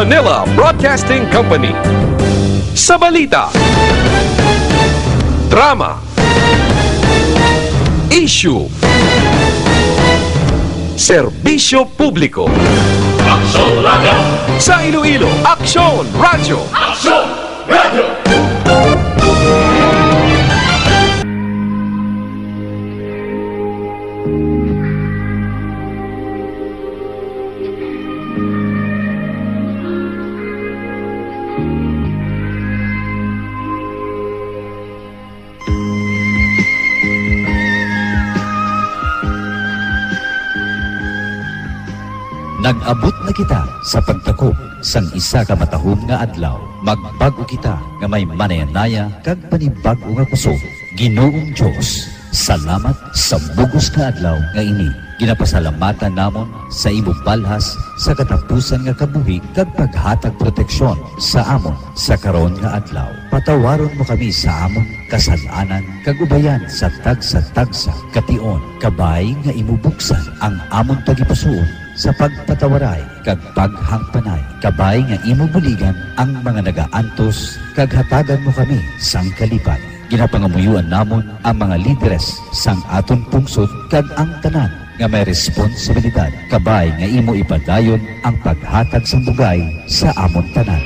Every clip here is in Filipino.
Manila Broadcasting Company. Sa balita, drama, issue, serbisyo publiko. Aksyon Radio! Sa Iloilo, Aksyon Radio! Aksyon Radio! Nag-abot na kita sa pagtakop sang isa ka matahom nga adlaw. Magbago kita nga may manayanaya kag panibago nga kusog. Ginoong Dios, salamat sa bugos ka adlaw nga ini. Ginapasalamatan namon sa imong balhas sa katapusan nga kabuhi kag paghatag proteksyon sa amon sa karon nga adlaw. Patawaron mo kami sa amon kasalanan kag ubayan sa tagsa-tagsa kation. Kabay nga imubuksan ang amon tagipusoon sa pagpatawaray kag paghangpanay. Kabay nga imo buligan ang mga nagaantos kag hatagan mo kami sang kalipay. Ginapangamuyuan namon ang mga lideres sang aton pungsod kag ang tanan nga may responsibilidad. Kabay nga imo ipadayon ang paghatag sang bugay sa amon tanan.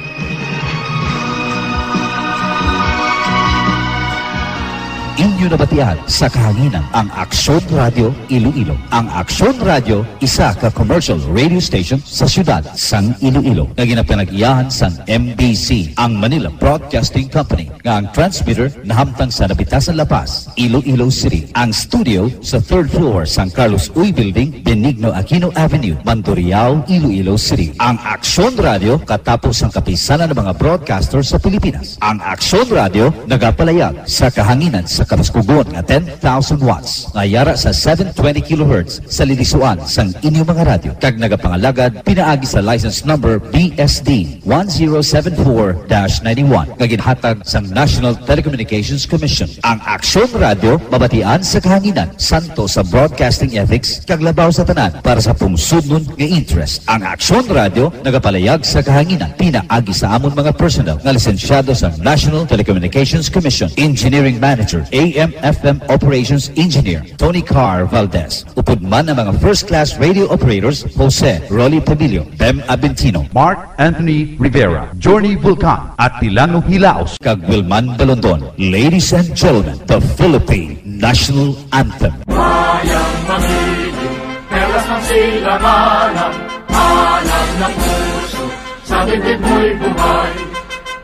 Inyo nabatian sa kahanginan ang Aksyon Radio Iloilo. Ang Aksyon Radio, isa ka commercial radio station sa syudad sang Iloilo na ginapanag-iyahan sang MBC, ang Manila Broadcasting Company, nga ang transmitter nahamtang sa Nabitasan La Paz, Iloilo City. Ang studio sa 3rd floor sang Carlos Uy Building, Benigno Aquino Avenue, Mandurriao, Iloilo City. Ang Aksyon Radio katapos ang kapisanan ng mga broadcaster sa Pilipinas. Ang Aksyon Radio nagapalayag sa kahanginan sa Kamaskugon nga 10,000 watts. Ngayara sa 720 kHz sa lilisuan sang inyong mga radyo. Kag nagapangalagad, pinaagi sa license number BSD 1074-91 nga ginhatag sang National Telecommunications Commission. Ang Aksyon Radio, mabatian sa kahanginan, santo sa broadcasting ethics, kag labaw sa tanan para sa pungsudnon nga interest. Ang Aksyon Radio, nagapalayag sa kahanginan, pinaagi sa amon mga personnel nga lisensyado sa National Telecommunications Commission. Engineering Manager, AM/FM Operations Engineer Tony Carr Valdez. Upod man ang mga first-class radio operators Jose Rolly Padillo, Bem Abentino, Mark Anthony Rivera, Johnny Vulcan at Tilano Hilaos, kag Wilman Balondon. Ladies and gentlemen, the Philippine National Anthem. Bayang mamili, perlas ng silanganan, hanap ng puso, sa dibdib mo'y buhay,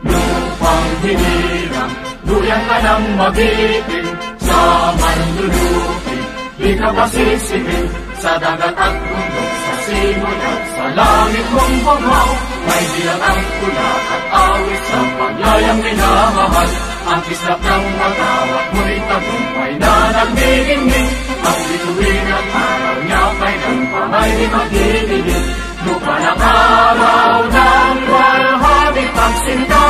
lupang hinirang, duyan ka ng magiting sa manlulupi. Di ka masisingin sa dagat at bundok, sa simon at sa langit mong banghaw. May dilang ang tula at awit sa paglayang minamahal. Ang kislap ng matawat mo'y tagumpay na nagdidingin. Ang bituin at araw niya kay ng pamay di magdidilim. Lupa ng araw ng walhabit ang sinta.